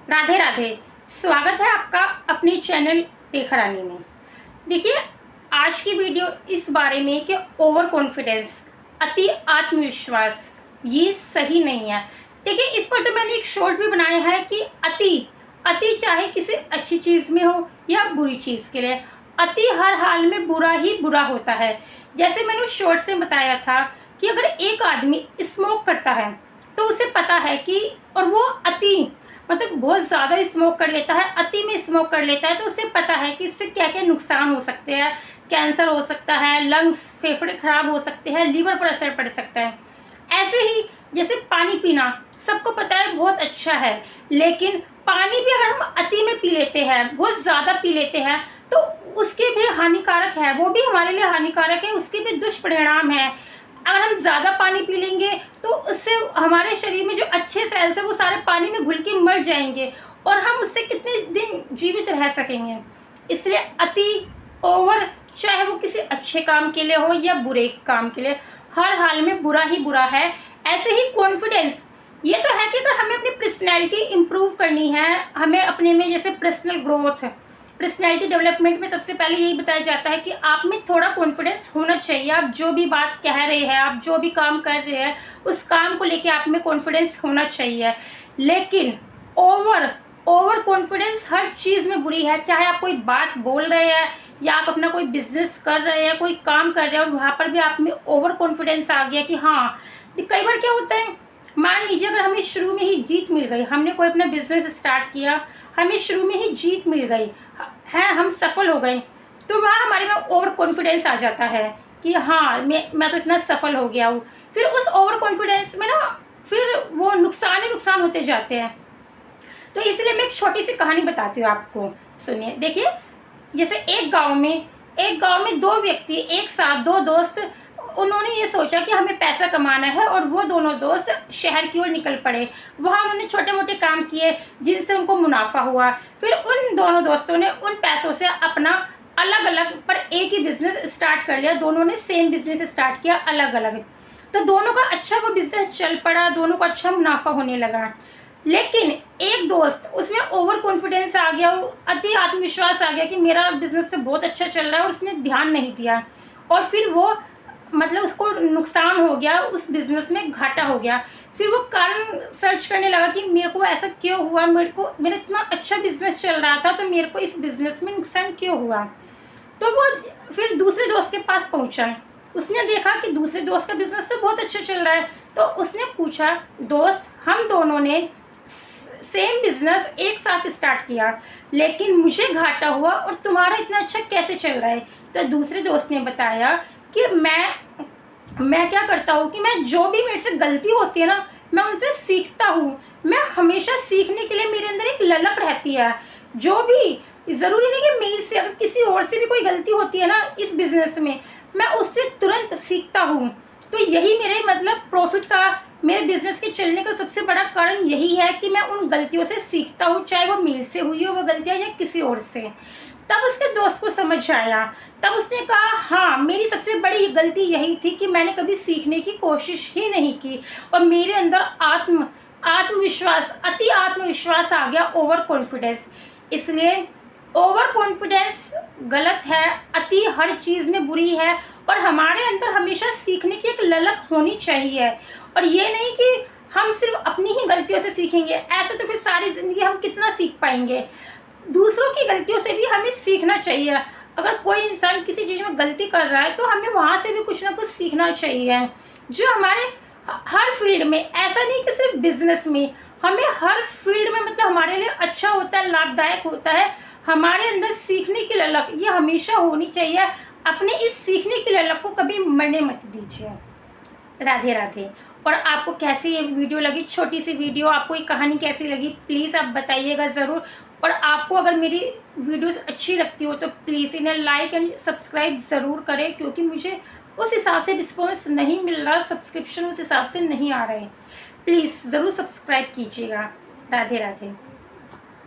राधे राधे। स्वागत है आपका अपने चैनल रेखा रानी में। देखिए, आज की वीडियो इस बारे में कि ओवर कॉन्फिडेंस, अति आत्मविश्वास, ये सही नहीं है। देखिए, इस पर तो मैंने एक शॉर्ट भी बनाया है कि अति अति चाहे किसी अच्छी चीज़ में हो या बुरी चीज़ के लिए, अति हर हाल में बुरा ही बुरा होता है। जैसे मैंने उस शॉर्ट से बताया था कि अगर एक आदमी स्मोक करता है तो उसे पता है कि, और वो अति मतलब बहुत ज़्यादा स्मोक कर लेता है, अति में स्मोक कर लेता है, तो उसे पता है कि इससे क्या क्या नुकसान हो सकते हैं। कैंसर हो सकता है, लंग्स फेफड़े खराब हो सकते हैं, लीवर पर असर पड़ सकता है। ऐसे ही जैसे पानी पीना सबको पता है बहुत अच्छा है, लेकिन पानी भी अगर हम अति में पी लेते हैं, बहुत ज़्यादा पी लेते हैं, तो उसके भी हानिकारक है, वो भी हमारे लिए हानिकारक है, उसके भी दुष्परिणाम है। अगर हम ज़्यादा पानी पी लेंगे तो उससे हमारे शरीर में जो अच्छे सेल्स हैं वो सारे पानी में घुल के मर जाएंगे, और हम उससे कितने दिन जीवित रह सकेंगे। इसलिए अति, ओवर, चाहे वो किसी अच्छे काम के लिए हो या बुरे काम के लिए, हर हाल में बुरा ही बुरा है। ऐसे ही कॉन्फिडेंस, ये तो है कि अगर हमें अपनी पर्सनैलिटी इम्प्रूव करनी है, हमें अपने में जैसे पर्सनल ग्रोथ, पर्सनैलिटी डेवलपमेंट में सबसे पहले यही बताया जाता है कि आप में थोड़ा कॉन्फिडेंस होना चाहिए। आप जो भी बात कह रहे हैं, आप जो भी काम कर रहे हैं, उस काम को लेके आप में कॉन्फिडेंस होना चाहिए। लेकिन ओवर ओवर कॉन्फिडेंस हर चीज़ में बुरी है। चाहे आप कोई बात बोल रहे हैं या आप अपना कोई बिजनेस कर रहे हैं, कोई काम कर रहे हैं, और वहाँ पर भी आप में ओवर कॉन्फिडेंस आ गया कि हाँ, कई बार क्या होता है, मान लीजिए अगर हमें शुरू में ही जीत मिल गई, हमने कोई अपना बिजनेस स्टार्ट किया, हमें शुरू में ही जीत मिल गई है, हम सफल हो गए, तो वहाँ हमारे में ओवर कॉन्फिडेंस आ जाता है कि हाँ, मैं तो इतना सफल हो गया हूँ। फिर उस ओवर कॉन्फिडेंस में ना, फिर वो नुकसान ही नुकसान होते जाते हैं। तो इसलिए मैं एक छोटी सी कहानी बताती हूँ आपको, सुनिए। देखिए, जैसे एक गांव में दो व्यक्ति एक साथ, दो दोस्त, उन्होंने ये सोचा कि हमें पैसा कमाना है, और वो दोनों दोस्त शहर की ओर निकल पड़े। वहाँ उन्होंने छोटे मोटे काम किए जिनसे उनको मुनाफा हुआ। फिर उन दोनों दोस्तों ने उन पैसों से अपना अलग अलग पर एक ही बिजनेस स्टार्ट कर लिया। दोनों ने सेम बिजनेस स्टार्ट किया, अलग अलग। तो दोनों का अच्छा वो बिजनेस चल पड़ा, दोनों को अच्छा मुनाफा होने लगा। लेकिन एक दोस्त, उसमें ओवर कॉन्फिडेंस आ गया, अति आत्मविश्वास आ गया कि मेरा बिजनेस तो बहुत अच्छा चल रहा है, और उसने ध्यान नहीं दिया, और फिर वो मतलब उसको नुकसान हो गया, उस बिजनेस में घाटा हो गया। फिर वो कारण सर्च करने लगा कि मेरे को ऐसा क्यों हुआ, मेरा इतना अच्छा बिजनेस चल रहा था, तो मेरे को इस बिजनेस में नुकसान क्यों हुआ। तो वो फिर दूसरे दोस्त के पास पहुंचा। उसने देखा कि दूसरे दोस्त का बिजनेस तो बहुत अच्छा चल रहा है, तो उसने पूछा, दोस्त, हम दोनों ने सेम बिजनेस एक साथ स्टार्ट किया, लेकिन मुझे घाटा हुआ और तुम्हारा इतना अच्छा कैसे चल रहा है। तो दूसरे दोस्त ने बताया कि मैं क्या करता हूँ कि मैं, जो भी मेरे से गलती होती है ना, मैं उनसे सीखता हूँ। मैं हमेशा सीखने के लिए, मेरे अंदर एक ललक रहती है। जो भी, ज़रूरी नहीं कि मेरे से, अगर किसी और से भी कोई गलती होती है ना इस बिज़नेस में, मैं उससे तुरंत सीखता हूँ। तो यही मेरे मतलब प्रॉफिट का, मेरे बिजनेस के चलने का सबसे बड़ा कारण यही है कि मैं उन गलतियों से सीखता हूँ, चाहे वो मेरे से हुई हो वो गलतियाँ या किसी और से। तब उसके दोस्त को समझ आया। तब उसने कहा, हाँ, मेरी सबसे बड़ी गलती यही थी कि मैंने कभी सीखने की कोशिश ही नहीं की, और मेरे अंदर आत्मविश्वास, अति आत्मविश्वास आ गया, ओवर कॉन्फिडेंस। इसलिए ओवर कॉन्फिडेंस गलत है, अति हर चीज़ में बुरी है, और हमारे अंदर हमेशा सीखने की एक ललक होनी चाहिए। और ये नहीं कि हम सिर्फ अपनी ही गलतियों से सीखेंगे, ऐसे तो फिर सारी ज़िंदगी हम कितना सीख पाएंगे। दूसरों की गलतियों से भी हमें सीखना चाहिए। अगर कोई इंसान किसी चीज़ में गलती कर रहा है तो हमें वहाँ से भी कुछ ना कुछ सीखना चाहिए, जो हमारे हर फील्ड में, ऐसा नहीं कि सिर्फ बिजनेस में, हमें हर फील्ड में मतलब हमारे लिए अच्छा होता है, लाभदायक होता है। हमारे अंदर सीखने की ललक ये हमेशा होनी चाहिए। अपने इस सीखने की ललक को कभी मरने मत दीजिए। राधे राधे। और आपको कैसी ये वीडियो लगी, छोटी सी वीडियो, आपको ये कहानी कैसी लगी, प्लीज़ आप बताइएगा ज़रूर। और आपको अगर मेरी वीडियोस अच्छी लगती हो तो प्लीज़ इन्हें लाइक एंड सब्सक्राइब ज़रूर करें, क्योंकि मुझे उस हिसाब से रिस्पॉन्स नहीं मिल रहा, सब्सक्रिप्शन उस हिसाब से नहीं आ रहे। प्लीज़ ज़रूर सब्सक्राइब कीजिएगा। राधे राधे।